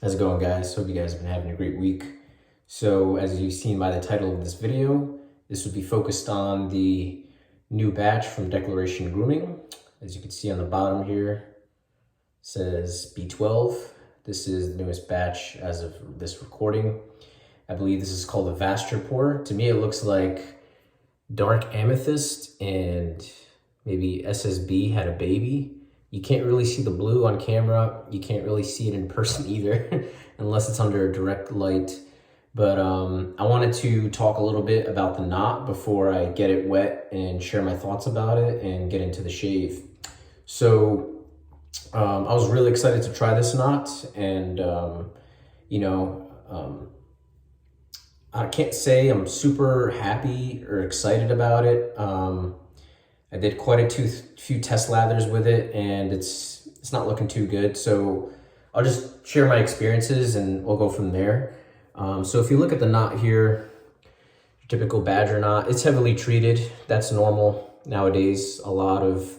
How's it going, guys? Hope you guys have been having a great week. So as you've seen by the title of this video, this would be focused on the new batch from Declaration Grooming. As you can see on the bottom here, it says B12. This is the newest batch as of this recording. I believe this is called a Vasture Pour. To me, it looks like dark amethyst and maybe SSB had a baby. You can't really see the blue on camera. You can't really see it in person either, unless it's under a direct light. But I wanted to talk a little bit about the knot before I get it wet and share my thoughts about it and get into the shave. So I was really excited to try this knot, and I can't say I'm super happy or excited about it. I did quite a few test lathers with it, and it's not looking too good. So I'll just share my experiences and we'll go from there. So if you look at the knot here, typical badger knot, it's heavily treated. That's normal nowadays. A lot of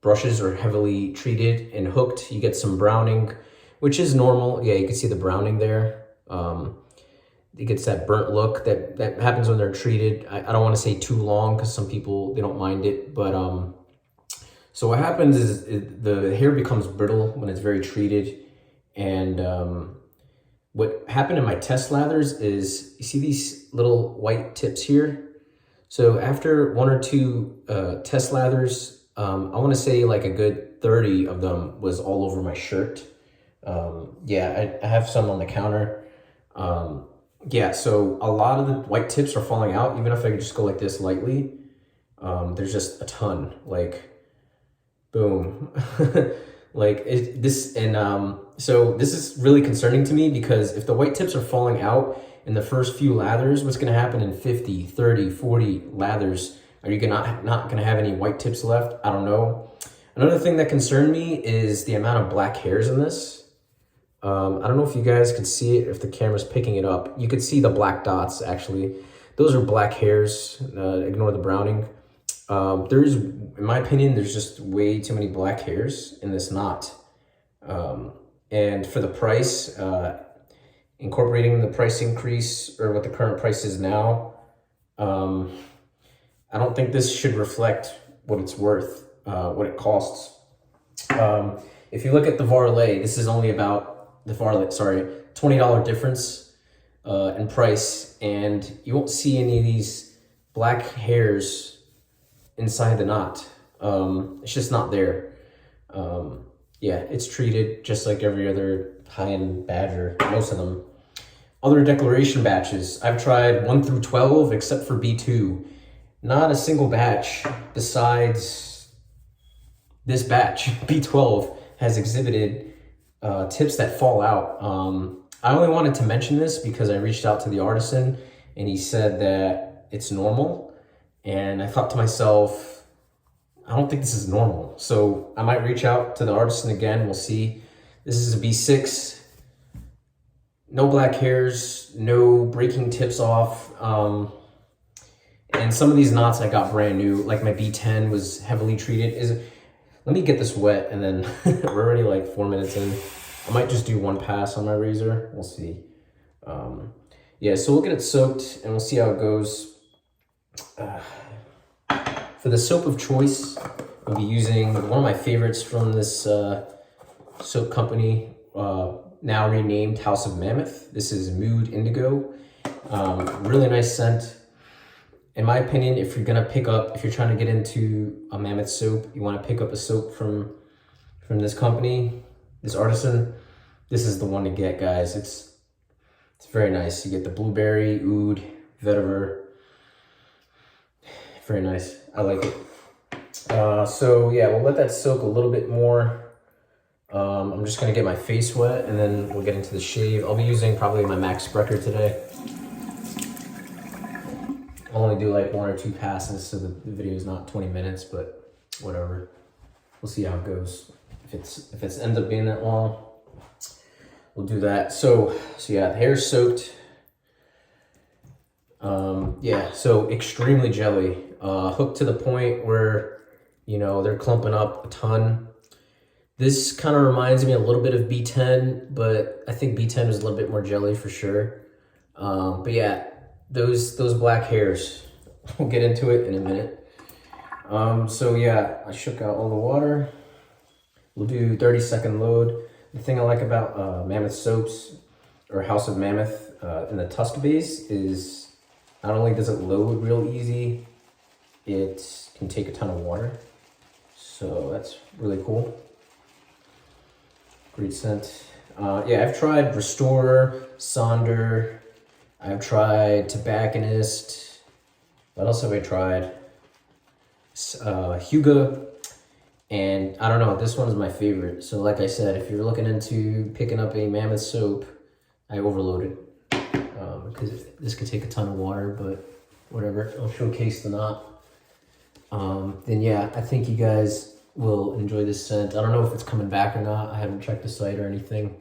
brushes are heavily treated and hooked. You get some browning, which is normal. Yeah, you can see the browning there. It gets that burnt look that happens when they're treated. I don't want to say too long because some people, they don't mind it. But so what happens is the hair becomes brittle when it's very treated. And what happened in my test lathers is, you see these little white tips here? So after one or two test lathers, I want to say like a good 30 of them was all over my shirt. Yeah, I have some on the counter. Yeah, so a lot of the white tips are falling out, even if I just go like this lightly. There's just a ton, like, boom. Like this, and so this is really concerning to me, because if the white tips are falling out in the first few lathers, what's gonna happen in 50, 30, 40 lathers? Are you not gonna have any white tips left? I don't know. Another thing that concerned me is the amount of black hairs in this. I don't know if you guys can see it, if the camera's picking it up. You could see the black dots, actually. Those are black hairs. Ignore the browning. In my opinion, there's just way too many black hairs in this knot. And for the price, incorporating the price increase, or what the current price is now, I don't think this should reflect what it's worth, what it costs. If you look at the Varlet, this is only about the Varlet, sorry, $20 difference in price, and you won't see any of these black hairs inside the knot. It's just not there. Yeah, it's treated just like every other high-end badger, most of them. Other Declaration batches, I've tried 1 through 12 except for B2. Not a single batch besides this batch, B12, has exhibited tips that fall out. I only wanted to mention this because I reached out to the artisan and he said that it's normal. And I thought to myself, I don't think this is normal. So I might reach out to the artisan again. We'll see. This is a B6. No black hairs, no breaking tips off. And some of these knots I got brand new, like my B10 was heavily treated. Let me get this wet, and then we're already like 4 minutes in. I might just do one pass on my razor. We'll see. Yeah, so we'll get it soaked and we'll see how it goes. For the soap of choice, I'll be using one of my favorites from this soap company, now renamed House of Mammoth. This is Mood Indigo. Really nice scent. In my opinion, if you're trying to get into a Mammoth soap, you want to pick up a soap from this company, this artisan, this is the one to get, guys. It's very nice. You get the blueberry, oud, vetiver. Very nice. I like it. So yeah, we'll let that soak a little bit more. I'm just gonna get my face wet, and then we'll get into the shave. I'll be using probably my Max Sprecher today. I'll only do like 1 or 2 passes, so the video is not 20 minutes, but whatever. We'll see how it goes. If it ends up being that long, we'll do that. So yeah, the hair's soaked. Yeah, so extremely jelly. Hooked to the point where, they're clumping up a ton. This kind of reminds me a little bit of B10, but I think B10 is a little bit more jelly for sure. But yeah, those black hairs, we'll get into it in a minute. So yeah, I shook out all the water. We'll do 30-second load. The thing I like about Mammoth soaps or House of Mammoth in the tusk base is not only does it load real easy, it can take a ton of water. So that's really cool. Great scent. Yeah, I've tried Restorer, Sonder. I've tried Tobacconist. What else have I tried? Huga. And I don't know, this one is my favorite. So like I said, if you're looking into picking up a Mammoth soap, I overloaded. Because this could take a ton of water, but whatever. I'll showcase the knot. Then yeah, I think you guys will enjoy this scent. I don't know if it's coming back or not. I haven't checked the site or anything,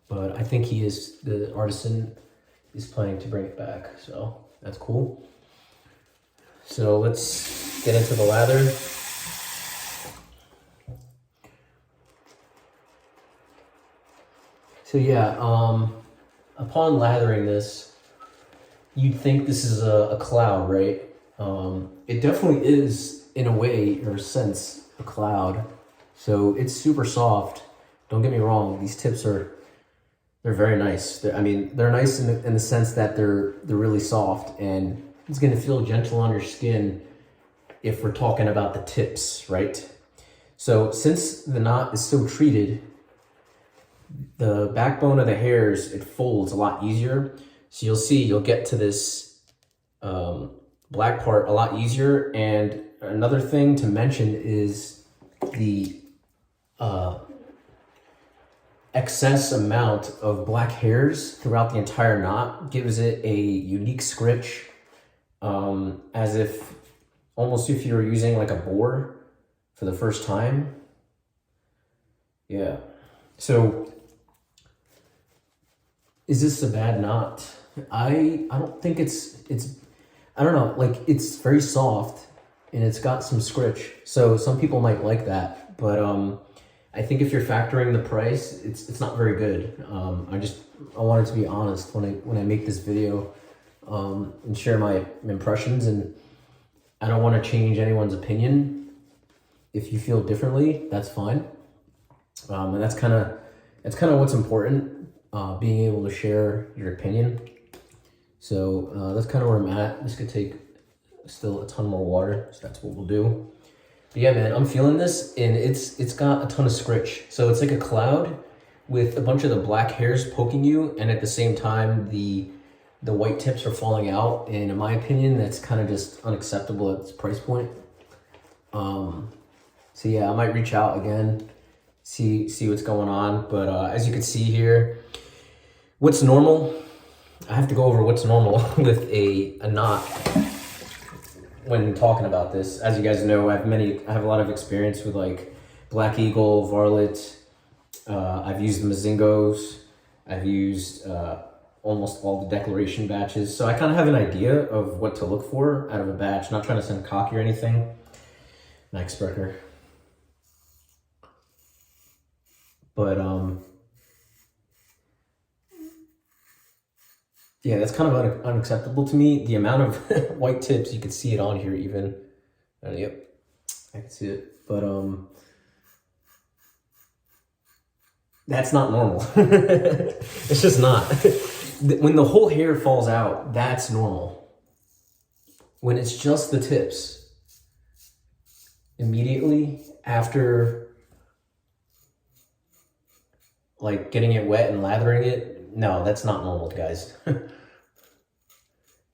but I think the artisan is planning to bring it back. So that's cool. So let's get into the lather. So yeah, upon lathering this, you'd think this is a cloud, right? It definitely is, in a way or a sense, a cloud. So it's super soft. Don't get me wrong; these tips they're very nice. They're nice in the sense that they're really soft, and it's gonna feel gentle on your skin if we're talking about the tips, right? So since the knot is so treated, the backbone of the hairs, it folds a lot easier. So you'll get to this black part a lot easier. And another thing to mention is the excess amount of black hairs throughout the entire knot gives it a unique scritch, as if almost if you were using like a boar for the first time. Yeah. So is this a bad knot? I don't think it's I don't know, like it's very soft and it's got some scritch. So some people might like that, but I think if you're factoring the price, it's not very good. I wanted to be honest when I make this video and share my impressions, and I don't want to change anyone's opinion. If you feel differently, that's fine. And that's kind of what's important. Being able to share your opinion. So that's kind of where I'm at. This could take still a ton more water, so that's what we'll do. But yeah, man, I'm feeling this, and it's got a ton of scritch. So it's like a cloud with a bunch of the black hairs poking you, and at the same time, the white tips are falling out. And in my opinion, that's kind of just unacceptable at this price point. So yeah, I might reach out again, see what's going on. But as you can see here, what's normal, I have to go over what's normal with a knot when talking about this. As you guys know, I have a lot of experience with like Black Eagle, Varlet. I've used the Mazingos. I've used almost all the Declaration batches. So I kind of have an idea of what to look for out of a batch. Not trying to sound cocky or anything. Nice Sprecher. But yeah, that's kind of unacceptable to me. The amount of white tips, you could see it on here even. Yep, I can see it. But that's not normal. It's just not. When the whole hair falls out, that's normal. When it's just the tips, immediately after like getting it wet and lathering it, no, that's not normal, guys.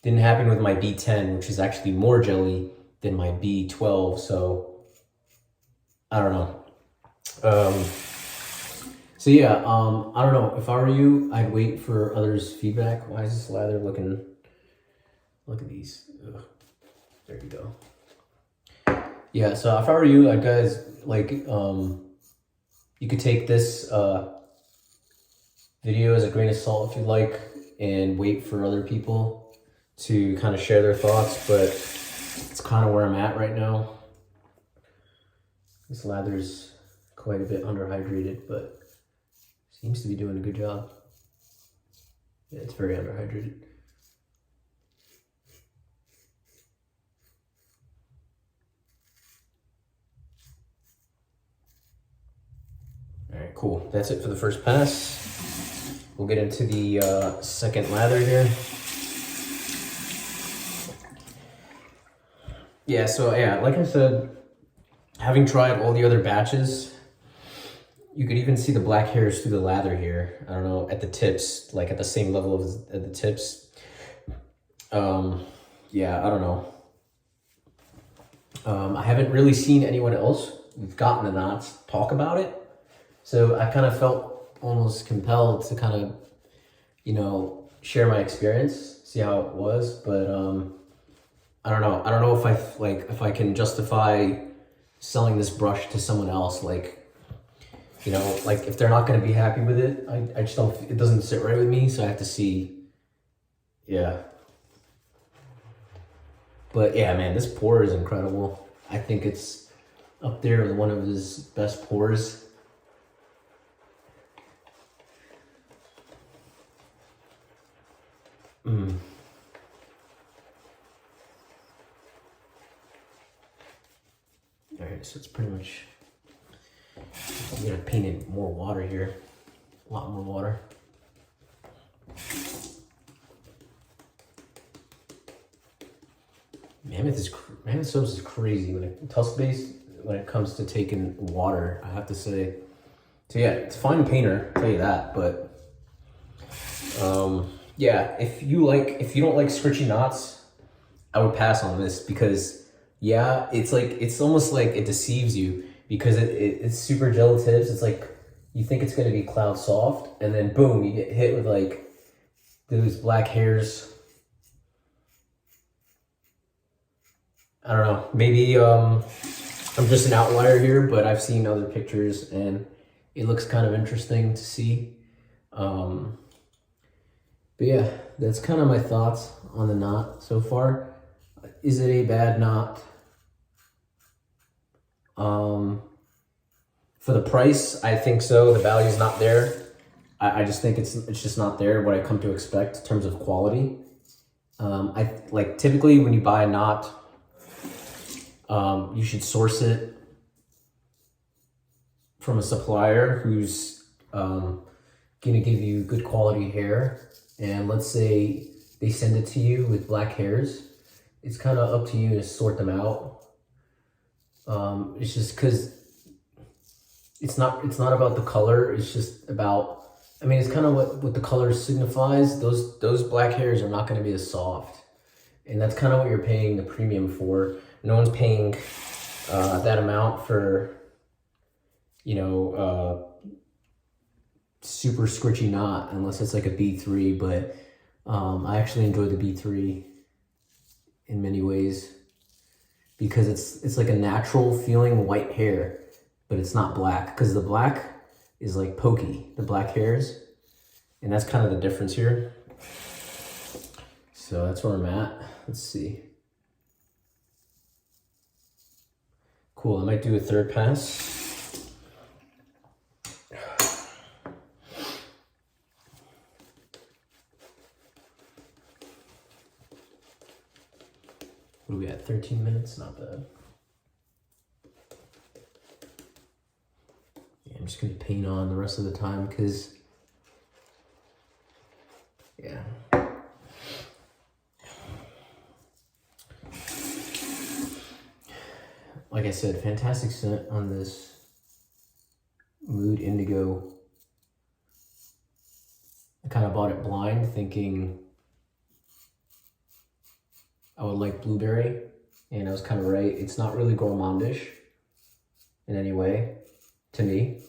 Didn't happen with my B10, which is actually more jelly than my B12, so I don't know. So yeah, I don't know. If I were you, I'd wait for others' feedback. Why is this lather looking? Look at these. Ugh. There you go. Yeah, so if I were you, I'd guys like you could take this video as a grain of salt if you'd like, and wait for other people to kind of share their thoughts, but it's kind of where I'm at right now. This lather's quite a bit underhydrated, but seems to be doing a good job. Yeah, it's very underhydrated. All right, cool. That's it for the first pass. We'll get into the second lather here. Yeah, so yeah, like I said, having tried all the other batches, you could even see the black hairs through the lather here. I don't know, at the tips, like at the same level as at the tips. Yeah, I don't know. I haven't really seen anyone else who's gotten the knots talk about it. So I kind of felt almost compelled to kind of, you know, share my experience, see how it was. But I don't know. I don't know if I can justify selling this brush to someone else. Like, you know, like if they're not going to be happy with it, I just don't, it doesn't sit right with me. So I have to see. Yeah. But yeah, man, this pour is incredible. I think it's up there with one of his best pours. All right, so it's pretty much, I'm gonna paint in more water here, a lot more water. Mammoth soaps is crazy tusk based when it comes to taking water, I have to say. So yeah, it's a fine painter, I'll tell you that, but yeah, if you don't like scritchy knots, I would pass on this because yeah, it's almost like it deceives you because it's super gel tips. It's like you think it's gonna be cloud soft, and then boom, you get hit with like those black hairs. I don't know, maybe I'm just an outlier here, but I've seen other pictures and it looks kind of interesting to see. But yeah, that's kind of my thoughts on the knot so far. Is it a bad knot? For the price, I think so. The value's not there. I just think it's just not there what I come to expect in terms of quality. I like typically when you buy a knot, you should source it from a supplier who's gonna give you good quality hair. And let's say they send it to you with black hairs. It's kind of up to you to sort them out. It's just because it's not about the color. It's just about, I mean, it's kind of what the color signifies. Those black hairs are not going to be as soft. And that's kind of what you're paying the premium for. No one's paying that amount for, you know, super scritchy knot unless it's like a B3, but I actually enjoy the B3 in many ways because it's like a natural feeling white hair, but it's not black because the black is like pokey, the black hairs, and that's kind of the difference here. So that's where I'm at. Let's see. Cool, I might do a third pass. What are we at, 13 minutes? Not bad. Yeah, I'm just gonna paint on the rest of the time because, yeah. Like I said, fantastic scent on this Mood Indigo. I kind of bought it blind thinking I would like blueberry, and I was kind of right. It's not really gourmandish in any way to me,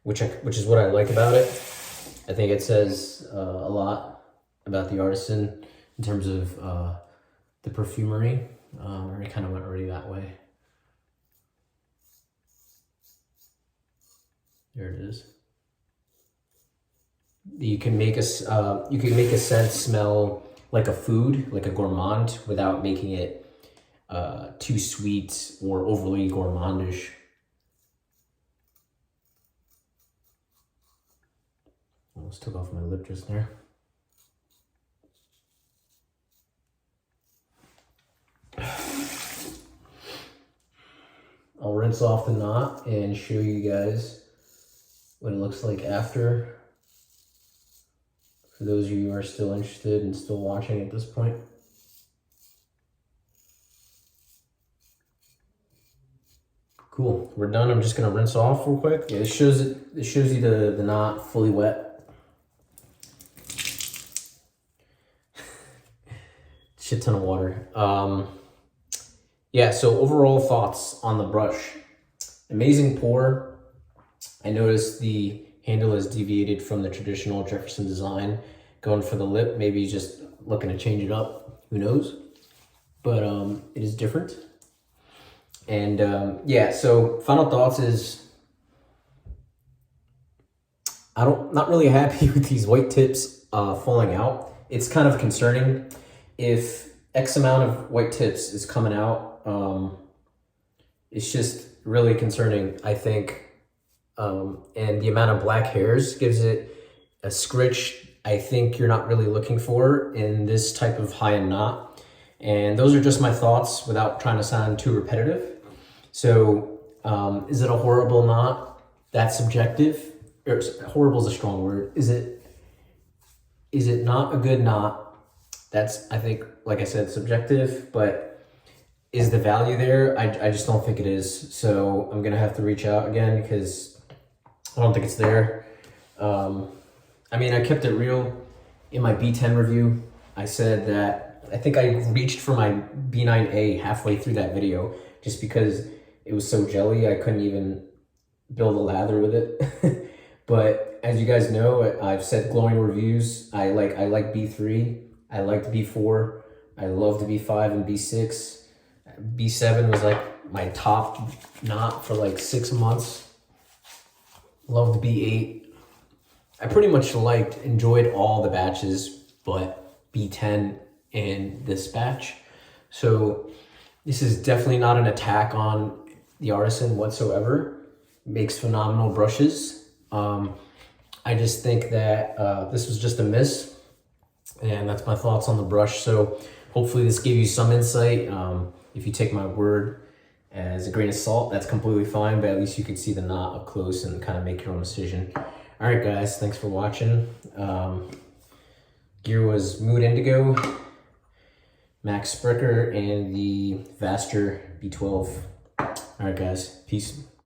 which is what I like about it. I think it says a lot about the artisan in terms of the perfumery. I kind of went already that way. There it is. You can make a scent smell like a food, like a gourmand, without making it too sweet or overly gourmandish. Almost took off my lip just there. I'll rinse off the knot and show you guys what it looks like after. For those of you who are still interested and still watching at this point. Cool, we're done. I'm just gonna rinse off real quick. Yeah, it shows you the knot fully wet. Shit ton of water. Yeah, so overall thoughts on the brush. Amazing pour. I noticed the handle is deviated from the traditional Jefferson design. Going for the lip, maybe he's just looking to change it up. Who knows? But it is different. And yeah, so final thoughts is not really happy with these white tips falling out. It's kind of concerning. If X amount of white tips is coming out, it's just really concerning, I think. And the amount of black hairs gives it a scritch I think you're not really looking for in this type of high-end knot. And those are just my thoughts without trying to sound too repetitive. So is it a horrible knot? That's subjective. Or, horrible is a strong word. Is it not a good knot? That's, I think, like I said, subjective, but is the value there? I just don't think it is. So I'm gonna have to reach out again because I don't think it's there. I mean, I kept it real in my B10 review. I said that I think I reached for my B9A halfway through that video just because it was so jelly, I couldn't even build a lather with it. But as you guys know, I've said glowing reviews. I like B3, I liked B4, I loved B5 and B6. B7 was like my top knot for like 6 months. Loved B8. I pretty much enjoyed all the batches, but B10 and this batch. So this is definitely not an attack on the artisan whatsoever. Makes phenomenal brushes. I just think that this was just a miss, and that's my thoughts on the brush. So hopefully this gave you some insight. If you take my word as a grain of salt, that's completely fine, but at least you could see the knot up close and kind of make your own decision. All right, guys, thanks for watching. Gear was Mood Indigo, Max Sprecher, and the Vaster B12. All right, guys, peace.